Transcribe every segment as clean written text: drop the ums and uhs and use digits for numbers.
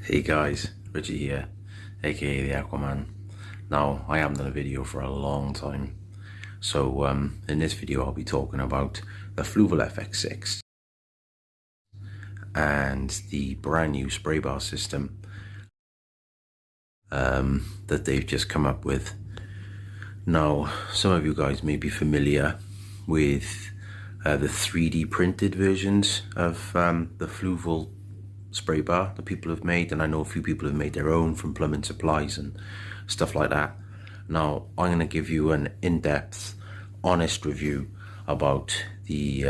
Hey guys, Richie here, aka the Aquaman. Now, I haven't done a video for a long time, so in this video I'll be talking about the Fluval FX6 and the brand new spray bar system that they've just come up with. Now, some of you guys may be familiar with the 3D printed versions of the Fluval spray bar that people have made, and I know a few people have made their own from plumbing supplies and stuff like that. Now I'm going to give you an in-depth, honest review about the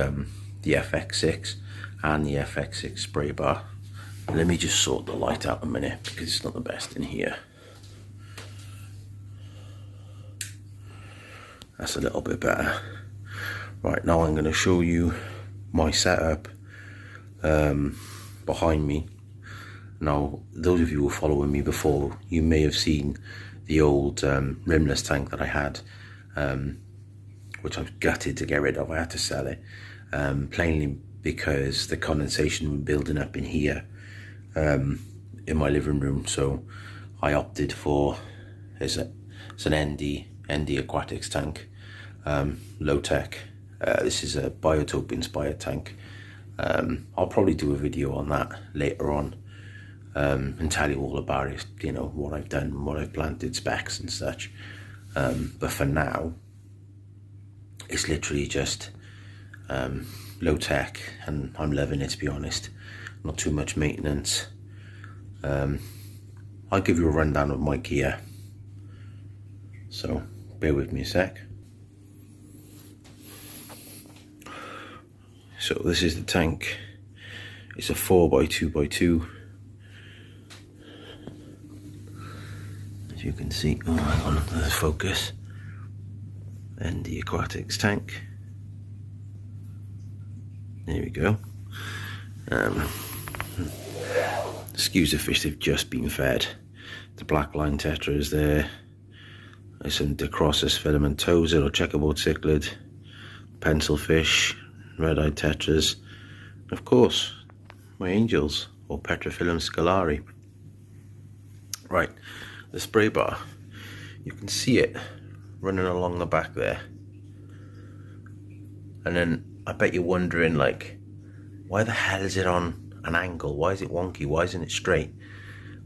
FX6 and the FX6 spray bar. Let me just sort the light out a minute because it's not the best in here. That's a little bit better. Right, now I'm going to show you my setup behind me. Now, those of you who were following me before, you may have seen the old rimless tank that I had, which I've gutted to get rid of. I had to sell it, plainly because the condensation was building up in here in my living room. So I opted for it's an ND aquatics tank, low tech. This is a biotope inspired tank. I'll probably do a video on that later on and tell you all about it, you know, what I've done, what I've planted, specs and such. But for now, it's literally just low tech, and I'm loving it, to be honest. Not too much maintenance. I'll give you a rundown of my gear, so bear with me a sec. So this is the tank. It's a 4x2x2. As you can see, oh, hang on, there's focus. And the aquatics tank. There we go. Excuse the fish, they've just been fed. The black line tetra is there. There's some Dicrossus filamentosa or checkerboard cichlid, pencil fish, red-eyed tetras, and of course my angels or Petriphyllum scalari. Right, the spray bar, you can see it running along the back there, and then I bet you're wondering, like, why the hell is it on an angle? Why is it wonky? Why isn't it straight?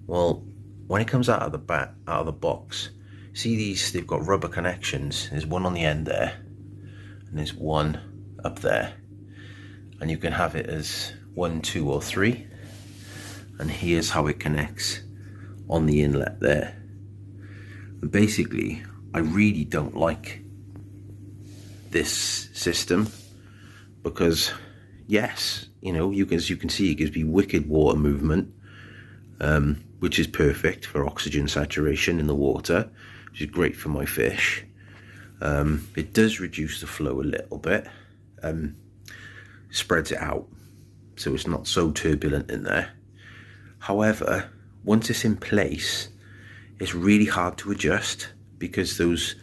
Well, when it comes out of the box, see these, they've got rubber connections. There's one on the end there and there's one up there, and you can have it as 1, 2 or 3, and here's how it connects on the inlet there. And basically, I really don't like this system because, yes, you know, as you can see, it gives me wicked water movement, which is perfect for oxygen saturation in the water, which is great for my fish. It does reduce the flow a little bit, spreads it out so it's not so turbulent in there. However, once it's in place, it's really hard to adjust because those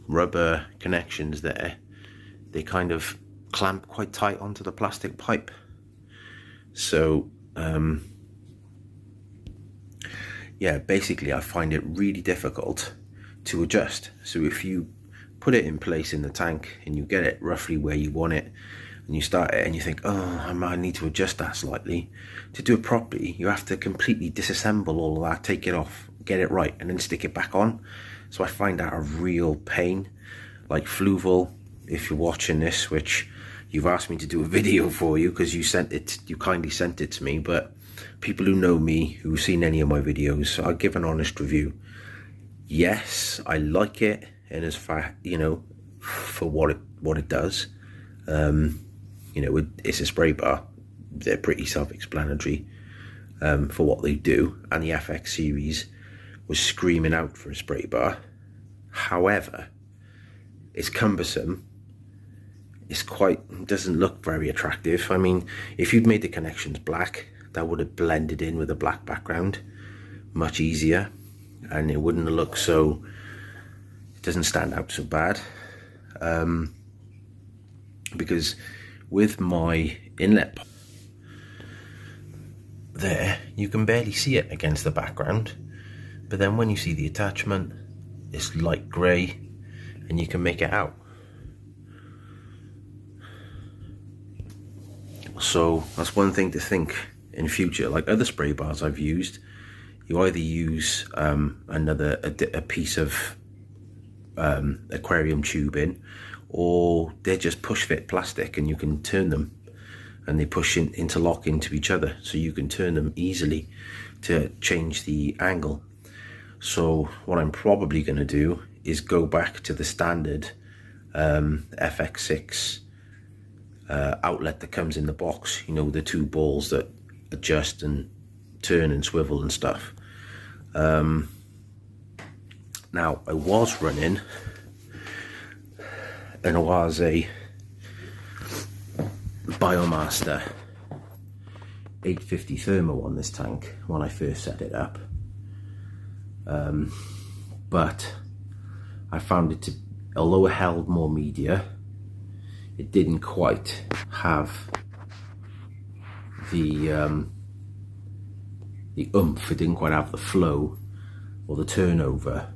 rubber connections there, they kind of clamp quite tight onto the plastic pipe. So yeah, basically I find it really difficult to adjust. So if you put it in place in the tank and you get it roughly where you want it, and you start it and you think, oh, I might need to adjust that slightly, to do it properly you have to completely disassemble all of that, take it off, get it right, and then stick it back on. So I find that a real pain. Like Fluval, if you're watching this, which you've asked me to do a video for you because you kindly sent it to me, but people who know me, who've seen any of my videos, I'll give an honest review. Yes, I like it, and as far, you know, for what it does, you know, it's a spray bar. They're pretty self-explanatory for what they do, and the FX series was screaming out for a spray bar. However, it's cumbersome. It doesn't look very attractive. I mean, if you'd made the connections black, that would have blended in with a black background much easier, and it wouldn't have looked so, it doesn't stand out so bad. Because with my inlet, there, you can barely see it against the background, but then when you see the attachment, it's light grey and you can make it out. So that's one thing to think in future. Like other spray bars I've used, you either use a piece of aquarium tubing, or they're just push fit plastic and you can turn them, and they interlock into each other, so you can turn them easily to change the angle. So what I'm probably going to do is go back to the standard FX6 outlet that comes in the box, you know, the two balls that adjust and turn and swivel and stuff. Now I was running an Oase Biomaster 850 thermo on this tank when I first set it up, but I found it to, although it held more media, it didn't quite have the oomph, it didn't quite have the flow or the turnover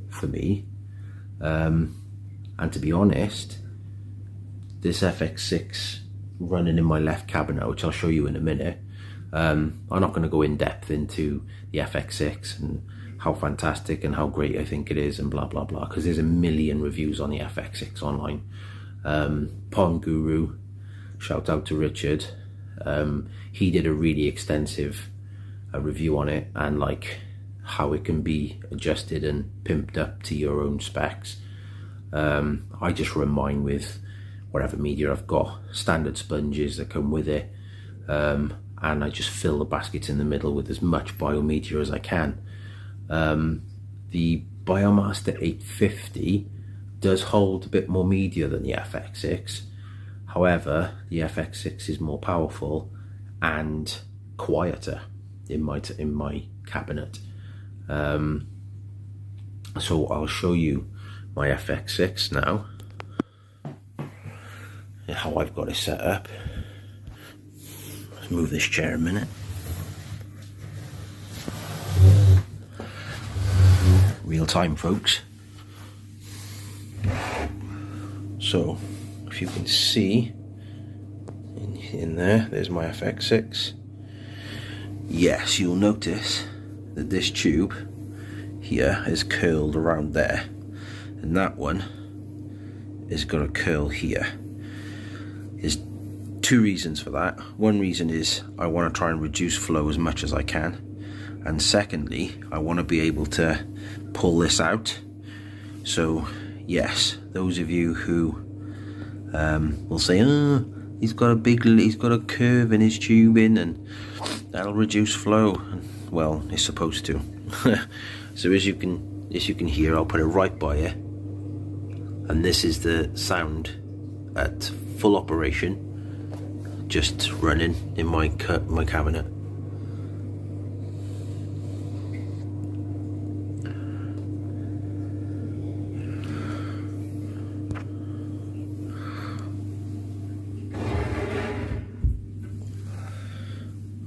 for me. And to be honest, this FX6 running in my left cabinet, which I'll show you in a minute, I'm not going to go in depth into the FX6 and how fantastic and how great I think it is and blah blah blah, because there's a million reviews on the FX6 online. Pond Guru, shout out to Richard, he did a really extensive review on it, and like how it can be adjusted and pimped up to your own specs. I just run mine with whatever media I've got, standard sponges that come with it, and I just fill the baskets in the middle with as much biomedia as I can. The Biomaster 850 does hold a bit more media than the FX6. However, the FX6 is more powerful and quieter in my cabinet. So I'll show you my FX6 now, how I've got it set up. Let's move this chair a minute. Real time, folks. So if you can see in there's my FX6. Yes, you'll notice that this tube here is curled around there, and that one is got a curl here. There's two reasons for that. One reason is I want to try and reduce flow as much as I can, and secondly, I want to be able to pull this out. So yes, those of you who will say, oh, he's got a curve in his tubing and that'll reduce flow. Well, it's supposed to. So as you can hear, I'll put it right by you, and this is the sound at full operation, just running in my cabinet.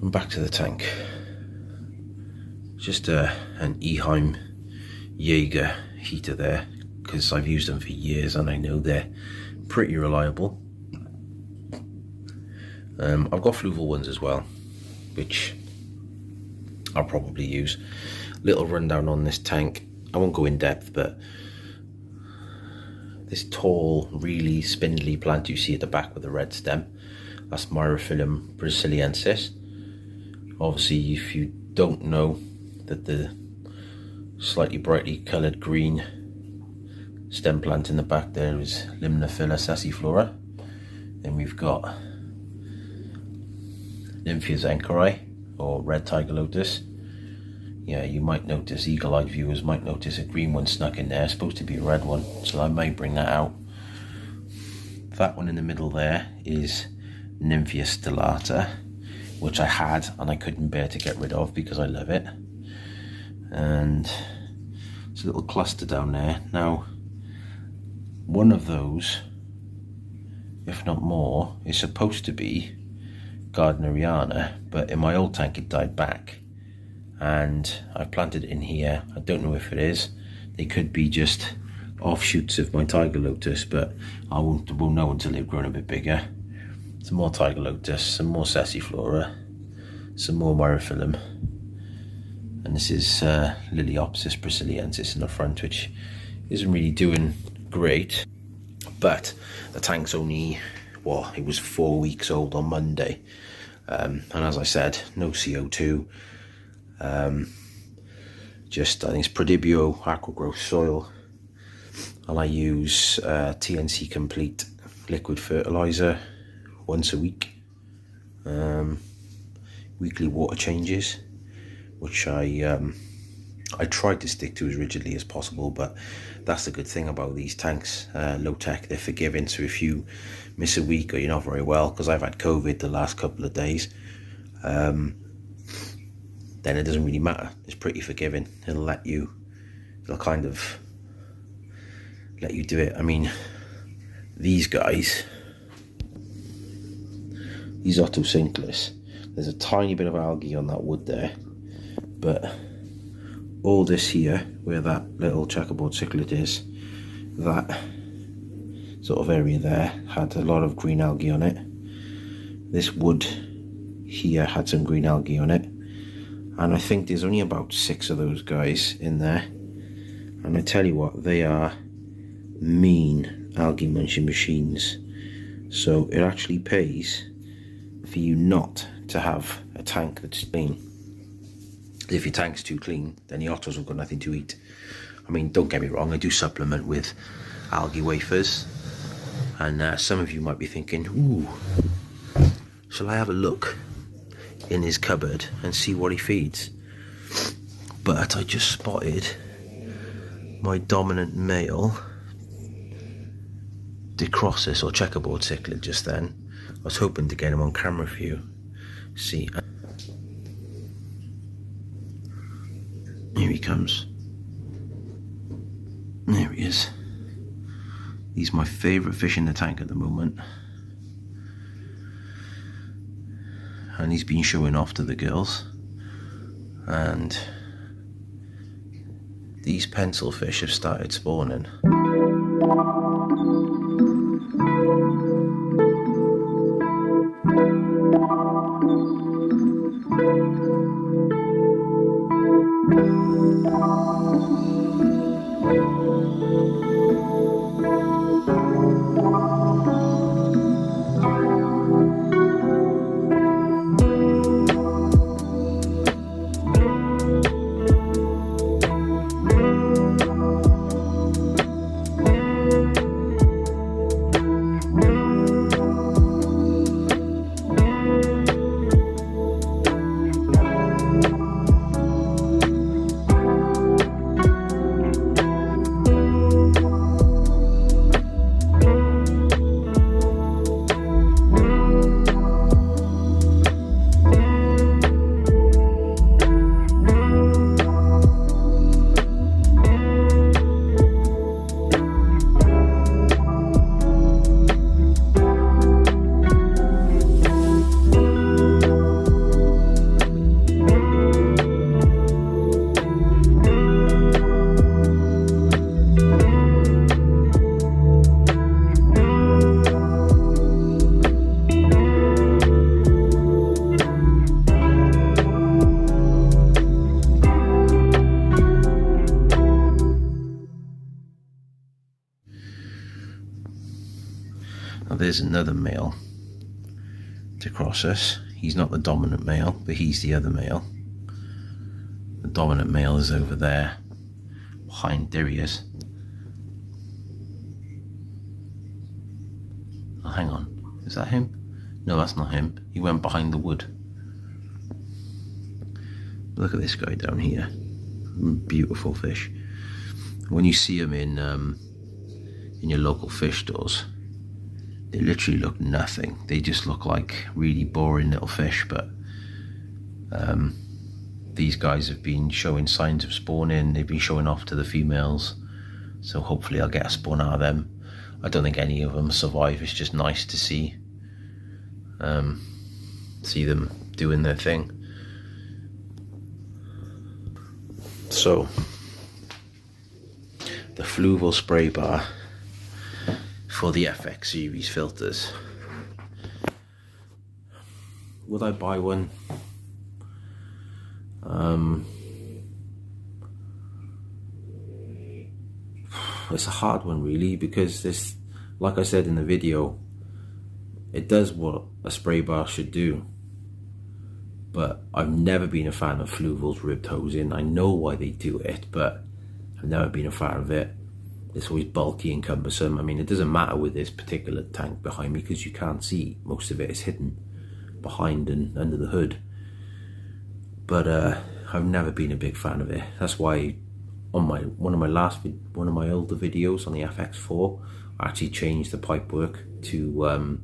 And back to the tank. Just an Eheim Jaeger heater there, because I've used them for years and I know they're pretty reliable. I've got Fluval ones as well, which I'll probably use. Little rundown on this tank. I won't go in depth, but this tall, really spindly plant you see at the back with the red stem, that's Myrophyllum brasiliensis. Obviously, if you don't know that the slightly brightly coloured green stem plant in the back there is Limnophila sassiflora. Then we've got Nymphia zenkeri, or red tiger lotus. Yeah, you might notice, eagle-eyed viewers might notice a green one snuck in there, supposed to be a red one, so I may bring that out. That one in the middle there is Nymphia stellata, which I had and I couldn't bear to get rid of because I love it. And it's a little cluster down there. Now, one of those, if not more, is supposed to be Gardneriana, but in my old tank it died back, and I planted it in here. I don't know if it is. They could be just offshoots of my tiger lotus, but I won't know until they've grown a bit bigger. Some more tiger lotus, some more sassiflora, some more myrophyllum, and this is Liliopsis brasiliensis in the front, which isn't really doing great. But the tank's only, well, it was 4 weeks old on Monday, and as I said, no CO2. Just, I think it's Prodibio Aquagrowth soil, and I use TNC Complete liquid fertilizer once a week. Weekly water changes, which I tried to stick to as rigidly as possible, but that's the good thing about these tanks, low tech, they're forgiving. So if you miss a week or you're not very well, because I've had COVID the last couple of days, then it doesn't really matter. It's pretty forgiving. It'll kind of let you do it. I mean, these guys, these Otocinclus, there's a tiny bit of algae on that wood there, but all this here, where that little checkerboard cichlid is, that sort of area there had a lot of green algae on it. This wood here had some green algae on it, and I think there's only about 6 of those guys in there. And I tell you what, they are mean algae munching machines. So it actually pays for you not to have a tank that's clean. If your tank's too clean, then the otters have got nothing to eat. I mean, don't get me wrong, I do supplement with algae wafers, and some of you might be thinking, ooh, shall I have a look in his cupboard and see what he feeds? But I just spotted my dominant male Decrossus or checkerboard cichlid just then. I was hoping to get him on camera for you. See, here he comes. There he is. He's my favourite fish in the tank at the moment, and he's been showing off to the girls. And these pencil fish have started spawning. Now there's another male Decrossus. He's not the dominant male, but he's the other male. The dominant male is over there behind. There he is. Oh, hang on, is that him? No, that's not him. He went behind the wood. Look at this guy down here. Beautiful fish. When you see them in your local fish stores, they literally look nothing. They just look like really boring little fish, but these guys have been showing signs of spawning. They've been showing off to the females, so hopefully I'll get a spawn out of them. I don't think any of them survive. It's just nice to see. see them doing their thing. So the Fluval spray bar for the FX series filters. Would I buy one? It's a hard one really, because this, like I said in the video, it does what a spray bar should do, but I've never been a fan of Fluval's ribbed hosing. I know why they do it, but I've never been a fan of it. It's always bulky and cumbersome. I mean, it doesn't matter with this particular tank behind me because you can't see, most of it is hidden behind and under the hood. But I've never been a big fan of it. That's why on one of my older videos on the FX4, I actually changed the pipework to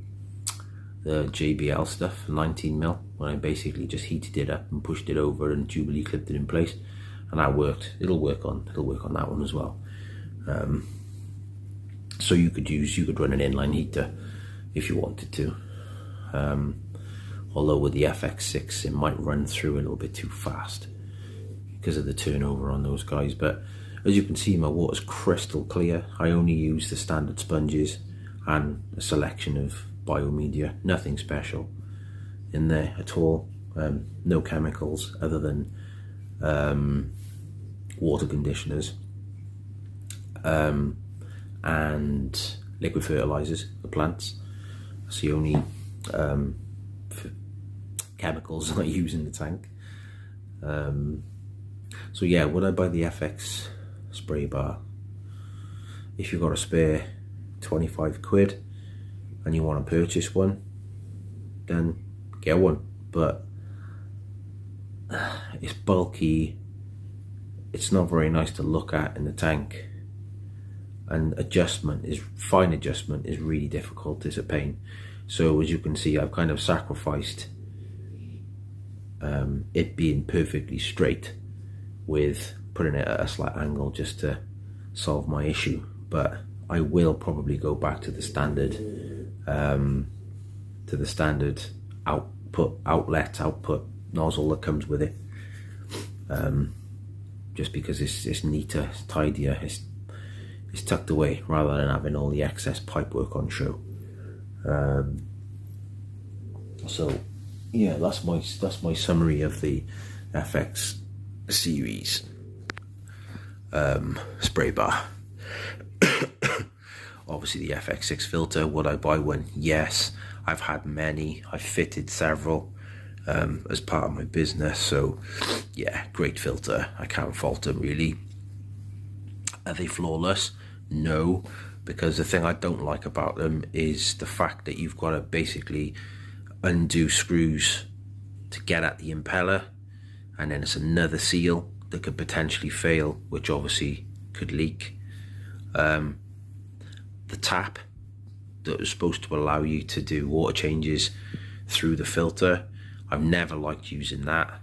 the JBL stuff, 19mm, when I basically just heated it up and pushed it over and Jubilee clipped it in place, and that worked. It'll work on that one as well. So you could run an inline heater if you wanted to. Although with the FX6 it might run through a little bit too fast because of the turnover on those guys. But as you can see, my water's crystal clear. I only use the standard sponges and a selection of biomedia, nothing special in there at all. No chemicals other than water conditioners and liquid fertilizers for plants. That's the only chemicals I use in the tank. So yeah, would I buy the FX spray bar? If you've got a spare 25 quid and you want to purchase one, then get one. But it's bulky, it's not very nice to look at in the tank, and fine adjustment is really difficult. It's a pain. So as you can see, I've kind of sacrificed it being perfectly straight with putting it at a slight angle just to solve my issue. But I will probably go back to the standard output nozzle that comes with it, just because it's neater, it's tidier, it's tucked away rather than having all the excess pipework on show. So yeah, that's my summary of the FX series spray bar. Obviously the FX6 filter, would I buy one? Yes, I've had many, I've fitted several as part of my business, so yeah, great filter, I can't fault them really. Are they flawless? No, because the thing I don't like about them is the fact that you've got to basically undo screws to get at the impeller, and then it's another seal that could potentially fail, which obviously could leak. The tap that was supposed to allow you to do water changes through the filter, I've never liked using that,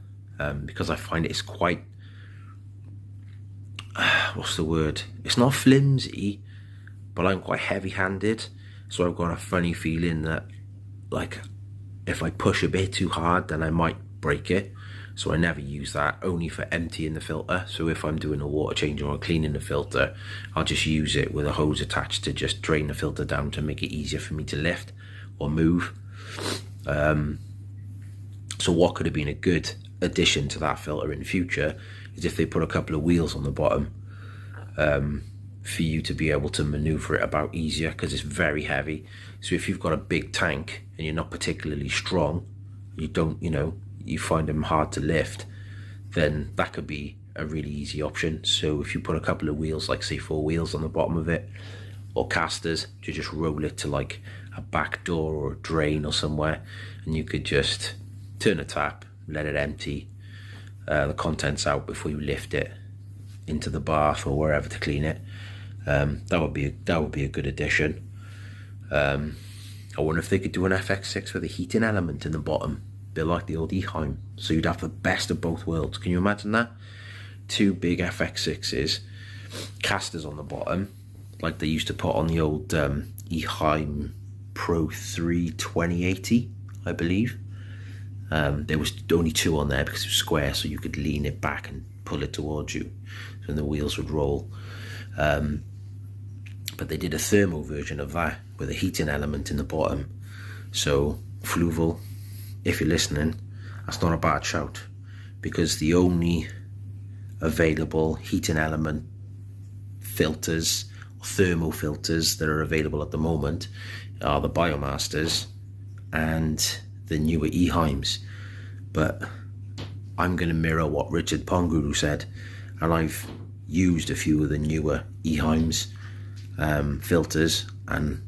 because I find it's quite what's the word, it's not flimsy, but I'm quite heavy-handed, so I've got a funny feeling that, like, if I push a bit too hard then I might break it. So I never use that, only for emptying the filter. So if I'm doing a water change or cleaning the filter, I'll just use it with a hose attached to just drain the filter down to make it easier for me to lift or move. So what could have been a good addition to that filter in the future is if they put a couple of wheels on the bottom, for you to be able to maneuver it about easier, because it's very heavy. So if you've got a big tank and you're not particularly strong, you find them hard to lift, then that could be a really easy option. So if you put a couple of wheels, like say 4 wheels on the bottom of it, or casters, to just roll it to like a back door or a drain or somewhere, and you could just turn a tap, let it empty the contents out before you lift it into the bath or wherever to clean it. That would be a good addition. I wonder if they could do an FX6 with a heating element in the bottom, a bit like the old Eheim, so you'd have the best of both worlds. Can you imagine that? 2 big FX6s, casters on the bottom, like they used to put on the old Eheim Pro 3 2080, I believe. There was only 2 on there because it was square, so you could lean it back and pull it towards you, so the wheels would roll. But they did a thermo version of that with a heating element in the bottom. So Fluval, if you're listening, that's not a bad shout, because the only available heating element filters, thermo filters, that are available at the moment are the Biomasters and the newer Eheims. But I'm going to mirror what Richard Ponguru said, and I've used a few of the newer Eheims filters, and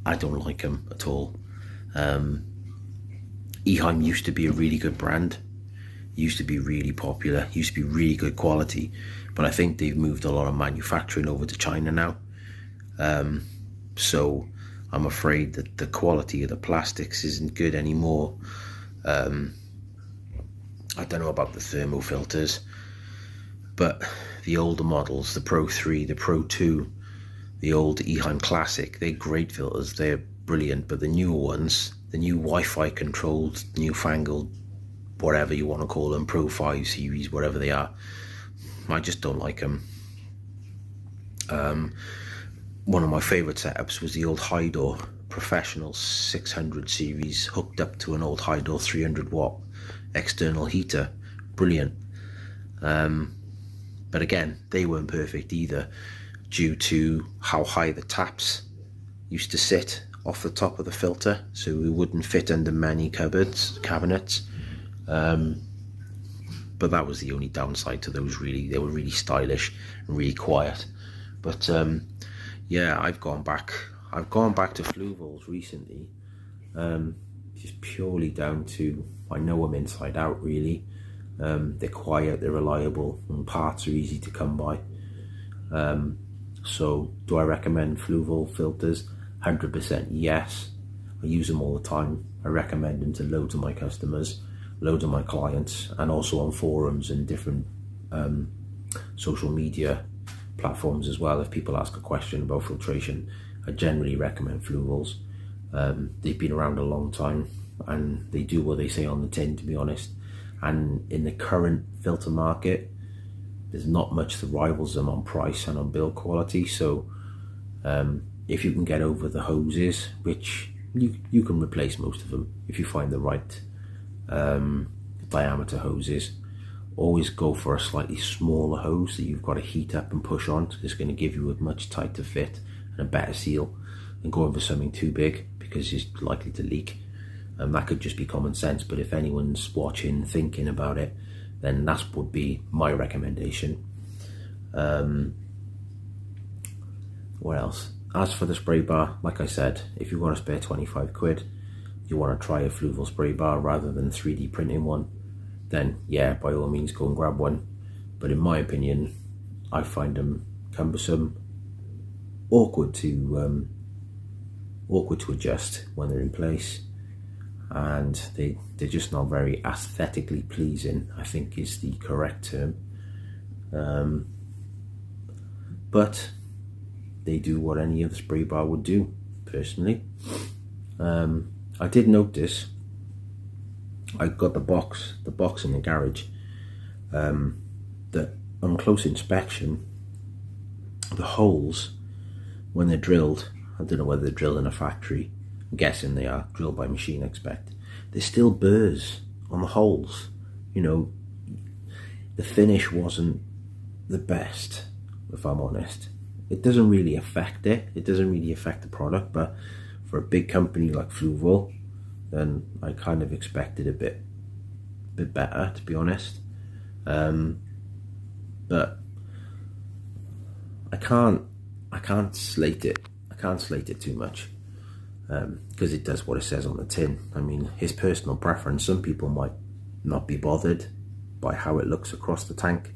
I don't like them at all. Eheim used to be a really good brand, used to be really popular, used to be really good quality, but I think they've moved a lot of manufacturing over to China now. So I'm afraid that the quality of the plastics isn't good anymore. I don't know about the thermo filters, but the older models, the Pro 3, the Pro 2, the old Eheim Classic, they're great filters, they're brilliant. But the newer ones, the new Wi-Fi controlled, newfangled, whatever you want to call them, Pro 5 series, whatever they are, I just don't like them. One of my favourite setups was the old Hydor Professional 600 series, hooked up to an old Hydor 300 watt external heater. Brilliant. But again, they weren't perfect either, due to how high the taps used to sit off the top of the filter, so we wouldn't fit under many cabinets. But that was the only downside to those, really. They were really stylish and really quiet. But yeah, I've gone back to Fluvals recently, just purely down to, I know them inside out, really. They're quiet, they're reliable, and parts are easy to come by. So do I recommend Fluval filters? 100% yes. I use them all the time. I recommend them to loads of my customers, loads of my clients, and also on forums and different social media platforms as well. If people ask a question about filtration, I generally recommend Fluvals. They've been around a long time, and they do what they say on the tin, to be honest. And in the current filter market, there's not much that rivals them on price and on build quality. So if you can get over the hoses, which you can replace most of them if you find the right diameter hoses, always go for a slightly smaller hose that you've got to heat up and push on. So it's going to give you a much tighter fit and a better seal than going for something too big, because it's likely to leak. That could just be common sense, but if anyone's watching, thinking about it, then that would be my recommendation. What else? As for the spray bar, like I said, if you've got a spare 25 quid, you want to try a Fluval spray bar rather than 3D printing one, then yeah, by all means go and grab one. But in my opinion, I find them cumbersome, awkward to adjust when they're in place, and they're just not very aesthetically pleasing, I think is the correct term. But they do what any other spray bar would do, personally. I did notice, I got the box in the garage, that on close inspection, the holes, when they're drilled, I don't know whether they're drilled in a factory, I'm guessing they are, drilled by machine, I expect, there's still burrs on the holes. You know, the finish wasn't the best, if I'm honest. It doesn't really affect it doesn't really affect the product, but for a big company like Fluval, then I kind of expected a bit better, to be honest. But I can't slate it. I can't slate it too much, because it does what it says on the tin. I mean, his personal preference. Some people might not be bothered by how it looks across the tank,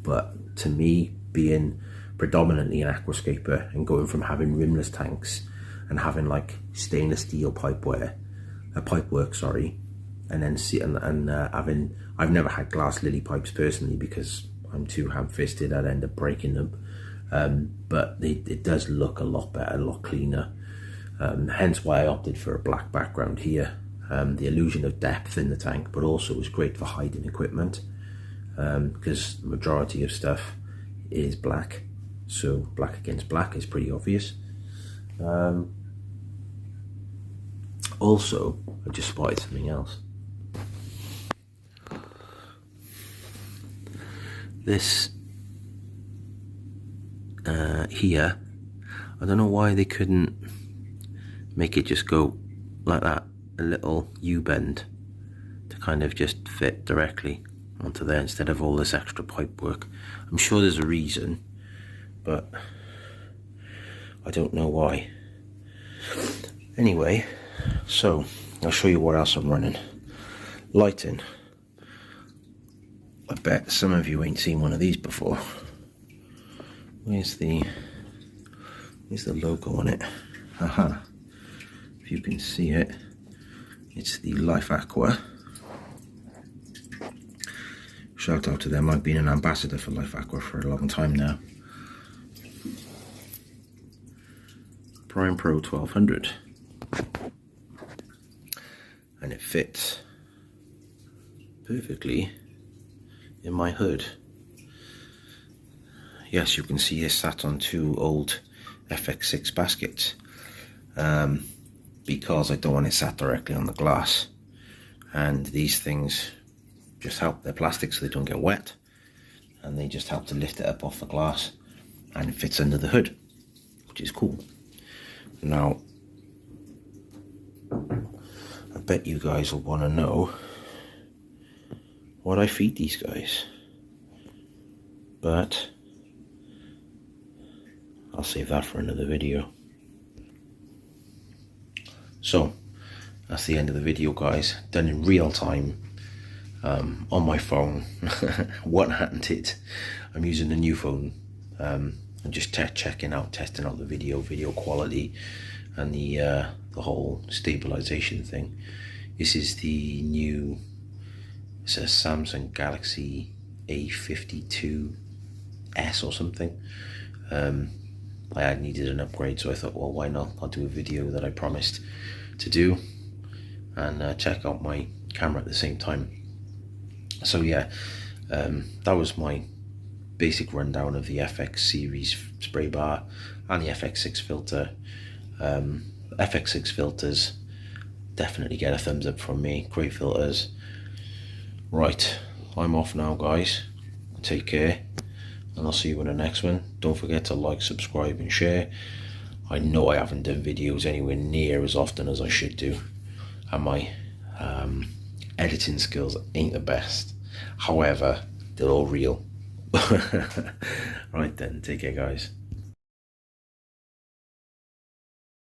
but to me, being predominantly an aquascaper and going from having rimless tanks and having like stainless steel pipework, and then having, I've never had glass lily pipes personally because I'm too ham-fisted, I'd end up breaking them, but it does look a lot better, a lot cleaner, hence why I opted for a black background here. the illusion of depth in the tank, but also is great for hiding equipment, because the majority of stuff is black, so black against black is pretty obvious. Also, I just spotted something else. This here, I don't know why they couldn't make it just go like that, a little U-bend to kind of just fit directly onto there instead of all this extra pipe work. I'm sure there's a reason, but I don't know why. Anyway, so I'll show you what else I'm running. Lighting. I bet some of you ain't seen one of these before. Where's the logo on it? Haha. If you can see it, it's the Life Aqua. Shout out to them. I've been an ambassador for Life Aqua for a long time now. Prime Pro 1200. And it fits perfectly in my hood. Yes, you can see it sat on two old FX6 baskets, because I don't want it sat directly on the glass, and these things just help. They're plastic so they don't get wet, and they just help to lift it up off the glass, and it fits under the hood, which is cool. Now, I bet you guys will want to know what I feed these guys, but I'll save that for another video. So that's the end of the video, guys. Done in real time, on my phone, one-handed. I'm using a new phone. I'm just testing out the video quality and the whole stabilization thing. This is the new, it's a Samsung Galaxy A52s or something. I had needed an upgrade, so I thought, well, why not? I'll do a video that I promised to do, and check out my camera at the same time. So yeah, that was my basic rundown of the FX series spray bar and the FX6 filter. FX6 filters definitely get a thumbs up from me. Great filters. Right, I'm off now, guys. Take care, and I'll see you in the next one. Don't forget to like, subscribe and share. I know I haven't done videos anywhere near as often as I should do, and my editing skills ain't the best. However, they're all real. Right then, take care, guys.